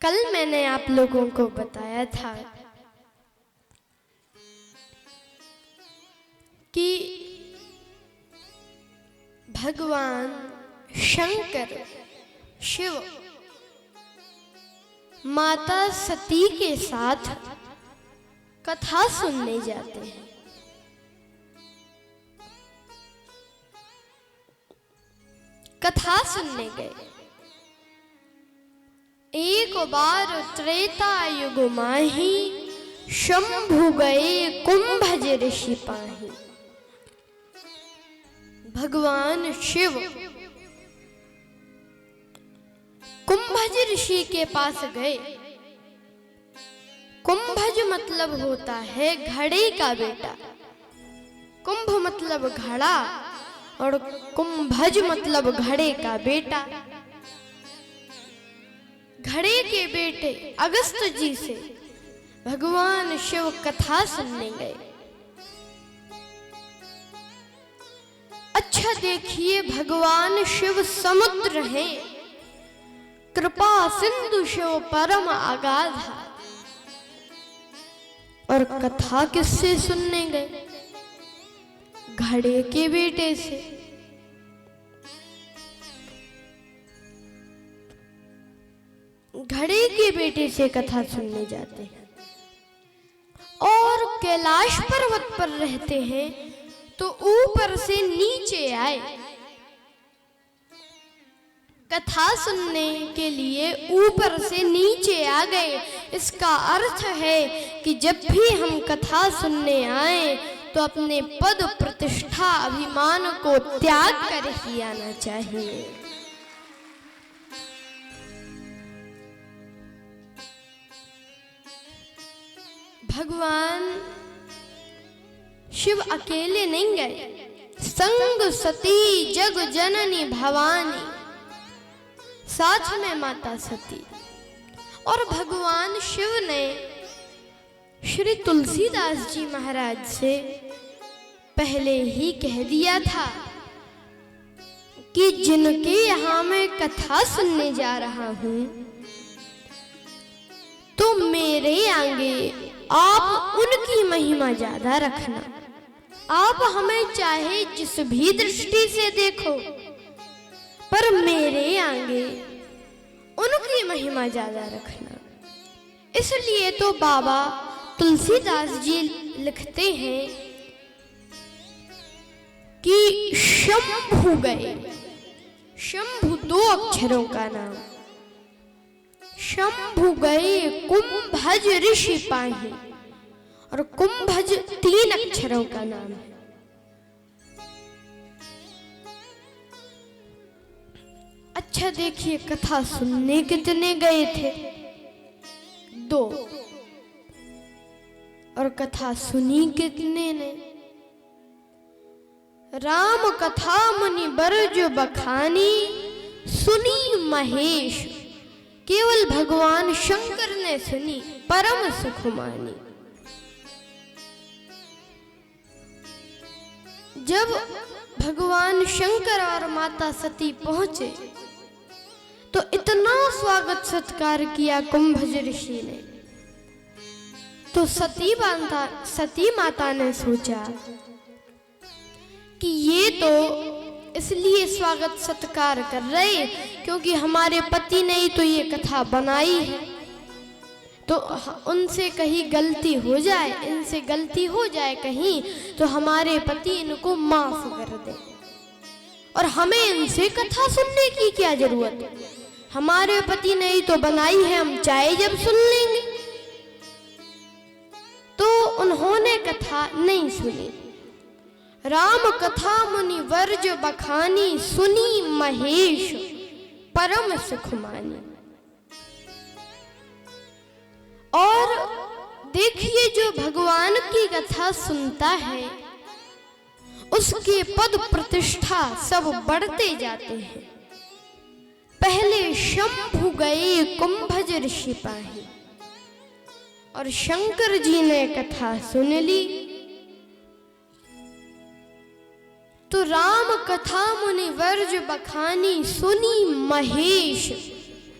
कल मैंने आप लोगों को बताया था कि भगवान शंकर शिव माता सती के साथ कथा सुनने जाते हैं। कथा सुनने गए। एक बार त्रेता युग माही शंभु गए कुंभज ऋषि पाही। भगवान शिव कुंभज ऋषि के पास गए। कुंभज मतलब होता है घड़े का बेटा। कुंभ मतलब घड़ा और कुंभज मतलब घड़े का बेटा। घड़े के बेटे अगस्त जी से भगवान शिव कथा सुनने गए। अच्छा देखिए, भगवान शिव समुद्र हैं, कृपा सिंधु शिव परम अगाध। और कथा किससे सुनने गए? घड़े के बेटे से। घड़े के बेटे से कथा सुनने जाते हैं और कैलाश पर्वत पर रहते हैं तो ऊपर से नीचे आए। कथा सुनने के लिए ऊपर से नीचे आ गए। इसका अर्थ है कि जब भी हम कथा सुनने आए तो अपने पद प्रतिष्ठा अभिमान को त्याग कर ही आना चाहिए। भगवान शिव अकेले नहीं गए, संग सती जग जननी भवानी, साथ में माता सती। और भगवान शिव ने श्री तुलसीदास जी महाराज से पहले ही कह दिया था कि जिनके यहाँ मैं कथा सुनने जा रहा हूं तो मेरे आगे आप उनकी महिमा ज्यादा रखना। आप हमें चाहे जिस भी दृष्टि से देखो, पर मेरे आगे उनकी महिमा ज्यादा रखना। इसलिए तो बाबा तुलसीदास जी लिखते हैं कि शंभु गए। शंभु दो अक्षरों का नाम। शंभु गए कुंभज ऋषि पाही, और कुंभज 3 अक्षरों का नाम है। अच्छा देखिए, कथा सुनने कितने गए थे? 2। और कथा सुनी कितने ने? राम कथा मुनि बरज बखानी, सुनी महेश। केवल भगवान शंकर ने सुनी, परम सुख मानी। जब भगवान शंकर और माता सती पहुंचे तो इतना स्वागत सत्कार किया कुंभज ऋषि ने। तो सती माता ने सोचा कि ये तो इसलिए स्वागत सत्कार कर रहे क्योंकि हमारे पति ने ही तो ये कथा बनाई है, तो उनसे कहीं गलती हो जाए, इनसे गलती हो जाए कहीं, तो हमारे पति इनको माफ कर दे। और हमें इनसे कथा सुनने की क्या जरूरत है? हमारे पति ने ही तो बनाई है, हम चाहे जब सुन लेंगे। तो उन्होंने कथा नहीं सुनी। राम कथा मुनि वर्ज बखानी, सुनी महेश परम सुख मानी। और देखिए, जो भगवान की कथा सुनता है उसके पद प्रतिष्ठा सब बढ़ते जाते हैं। पहले शंभु गए कुंभज ऋषि पाही, और शंकर जी ने कथा सुन ली तो राम कथा मुनि वर्ज बखानी, सुनी महेश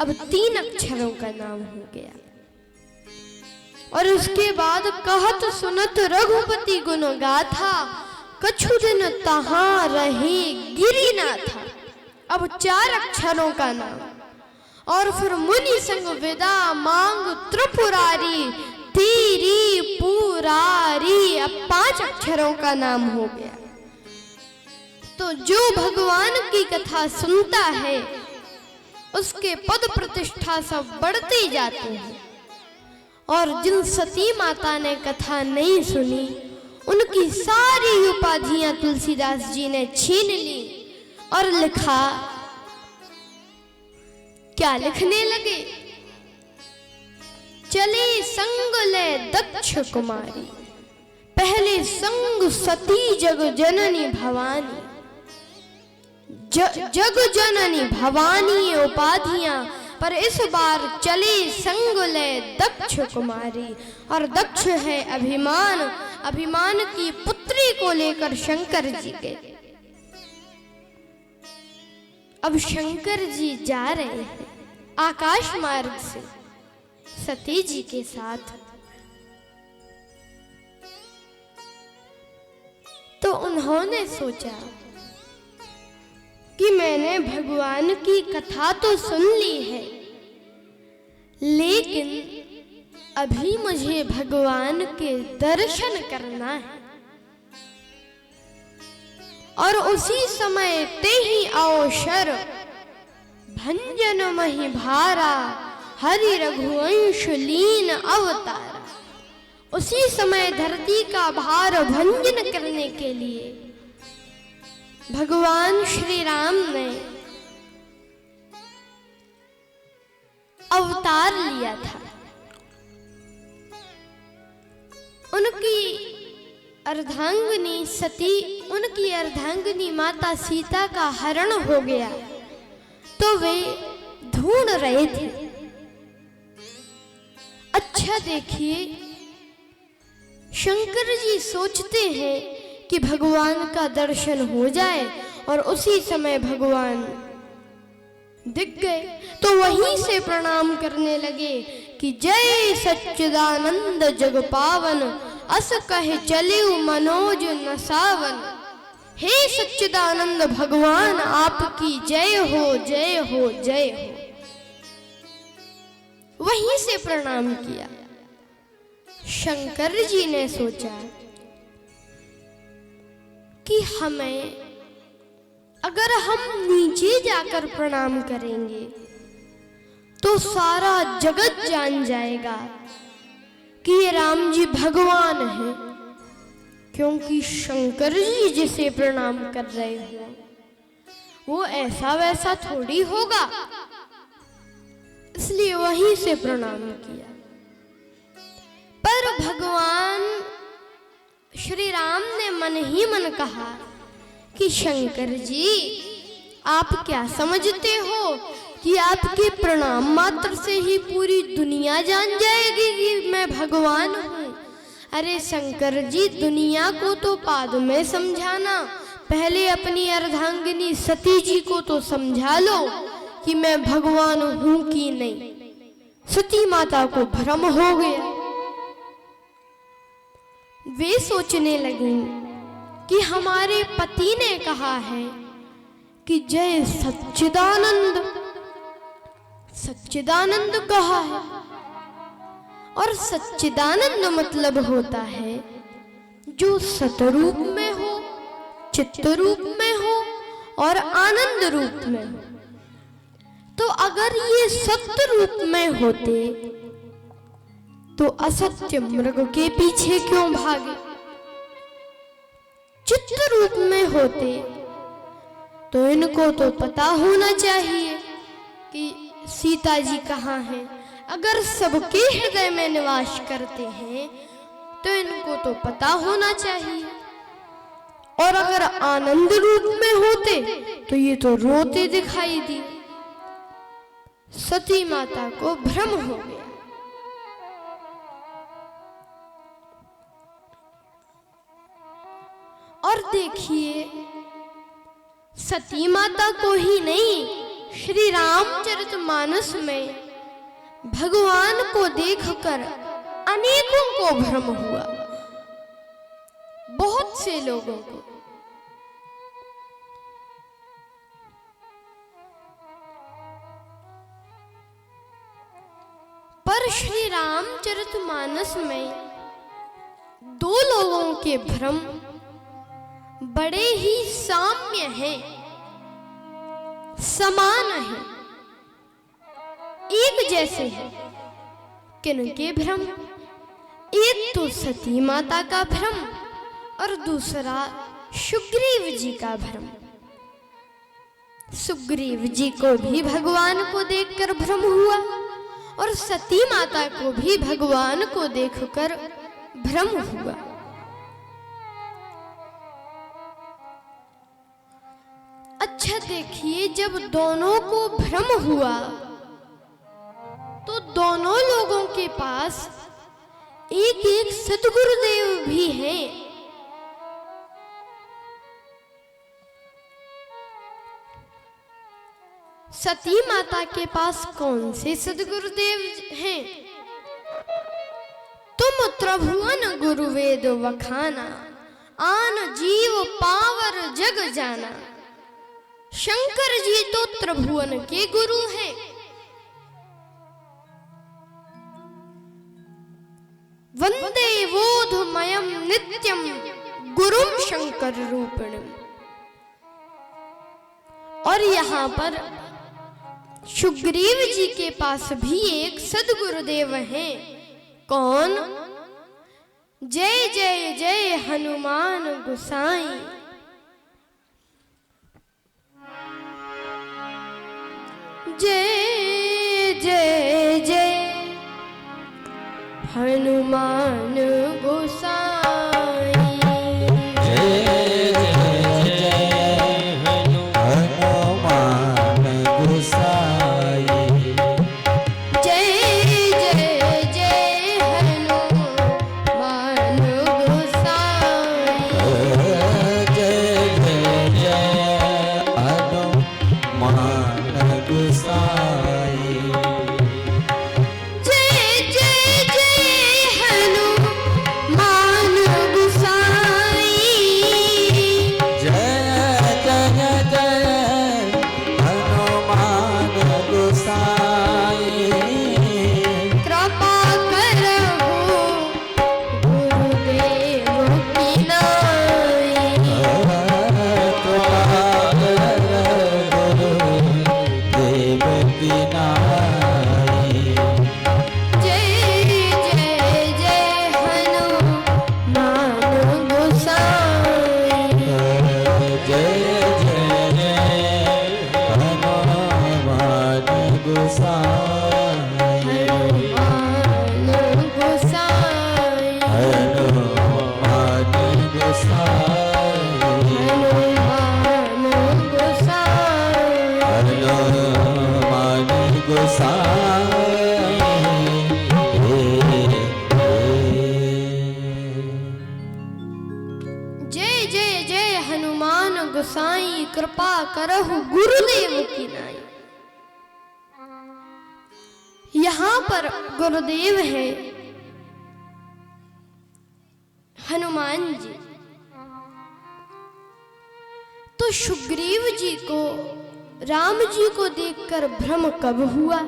अब 3 अक्षरों का नाम हो गया। और उसके बाद कहत सुनत रघुपति गुण गाथा, कछु दिन तहां रहे गिरी ना था। अब 4 अक्षरों का नाम। और फिर मुनि संग विदा मांग त्रिपुरारी, तेरी पुरारी, अब 5 अक्षरों का नाम हो गया। तो जो भगवान की कथा सुनता है उसके पद प्रतिष्ठा सब बढ़ते जाते हैं। और जिन सती माता ने कथा नहीं सुनी उनकी सारी उपाधियां तुलसीदास जी ने छीन ली और लिखा, क्या लिखने लगे, चले संग ले दक्ष कुमारी, पहले संग सती जग जननी भवानी। जग जननी भवानी उपाधियां, पर इस बार चले संग ले दक्ष कुमारी। और दक्ष है अभिमान, अभिमान की पुत्री को लेकर शंकर जी गए। अब शंकर जी जा रहे हैं आकाश मार्ग से सती जी के साथ। तो उन्होंने सोचा कि मैंने भगवान की कथा तो सुन ली है, लेकिन अभी मुझे भगवान के दर्शन करना है। और उसी समय ते ही अवसर भंजन मही भारा, हरि रघुवंश लीन अवतारा। उसी समय धरती का भार भंजन करने के लिए भगवान श्री राम ने अवतार लिया था। उनकी अर्धांगिनी सती, उनकी अर्धांगिनी माता सीता का हरण हो गया तो वे ढूंढ रहे थे। अच्छा देखिए, शंकर जी सोचते हैं कि भगवान का दर्शन हो जाए और उसी समय भगवान दिख गए। तो वहीं से प्रणाम करने लगे कि जय सच्चिदानंद जग पावन, अस कहे चले मनोज नसावन। हे सच्चिदानंद भगवान, आपकी जय हो, जय हो, जय हो। वहीं से प्रणाम किया। शंकर जी ने सोचा कि हमें, अगर हम नीचे जाकर प्रणाम करेंगे तो सारा जगत जान जाएगा कि ये राम जी भगवान हैं, क्योंकि शंकर जी जिसे प्रणाम कर रहे हो वो ऐसा वैसा थोड़ी होगा। इसलिए वहीं से प्रणाम किया। पर भगवान श्री राम ने मन ही मन कहा कि शंकर जी, आप क्या समझते हो कि आपके प्रणाम मात्र से ही पूरी दुनिया जान जाएगी कि मैं भगवान हूँ? अरे शंकर जी, दुनिया को तो बाद में समझाना, पहले अपनी अर्धांगिनी सती जी को तो समझा लो कि मैं भगवान हूँ कि नहीं। सती माता को भ्रम हो गया। वे सोचने लगी कि हमारे पति ने कहा है कि जय सच्चिदानंद, सच्चिदानंद कहा है, और सच्चिदानंद मतलब होता है जो सतरूप में हो, चित्त रूप में हो और आनंद रूप में हो। तो अगर ये सत्य रूप में होते तो असत्य मृग के पीछे क्यों भागे? चित्त रूप में होते तो इनको तो पता होना चाहिए कि सीता जी कहाँ हैं। अगर सबके हृदय में निवास करते हैं तो इनको तो पता होना चाहिए। और अगर आनंद रूप में होते तो ये तो रोते दिखाई दिए। सती माता को भ्रम हो गया। और देखिए, सती माता को ही नहीं श्री रामचरितमानस में भगवान को देखकर अनेकों को भ्रम हुआ, बहुत से लोगों को। पर श्री रामचरितमानस में दो लोगों के भ्रम बड़े ही साम्य हैं, समान हैं, एक जैसे हैं। किनके भ्रम? एक तो सती माता का भ्रम और दूसरा सुग्रीव जी का भ्रम। सुग्रीव जी को भी भगवान को देखकर भ्रम हुआ और सती माता को भी भगवान को देखकर भ्रम हुआ। अच्छा देखिए, जब दोनों को भ्रम हुआ तो दोनों लोगों के पास एक एक सद्गुरुदेव भी हैं। सती माता के पास कौन से सद्गुरुदेव हैं? तुम त्रिभुवन गुरु वेद वखाना, आन जीव पावर जग जाना। शंकर जी तो त्रिभुवन के गुरु हैं। वंदे बोधमयम नित्यम गुरुम शंकर रूपिणम। और यहाँ पर सुग्रीव जी के पास भी एक सद्गुरुदेव हैं। कौन? जय जय जय हनुमान गोसाई। जय जय जय हनुमान गोसाई। जय जय जय हनुमान गोसाई। जय जय जय हनुमान गोसाई। जय जय जय हनुमान गोसाई। जय जय जय हनुमान गोसाई। जय जय जय हनुमान गोसाई। कृपा करहु गुरुदेव की नाई। देव की नाई। जय जय जय हनुमान गोसाई। जय जय जय हनुमान गोसाई। हनुमान गोसाई। हनुमान गोसाई। हनुमान गोसाई। हनुमान गोसाई। जय जय जय हनुमान गोसाई। कृपा करहु गुरुदेव की नाई। यहाँ पर गुरुदेव है हनुमान जी। तो सुग्रीव जी को राम जी को देखकर भ्रम कब हुआ?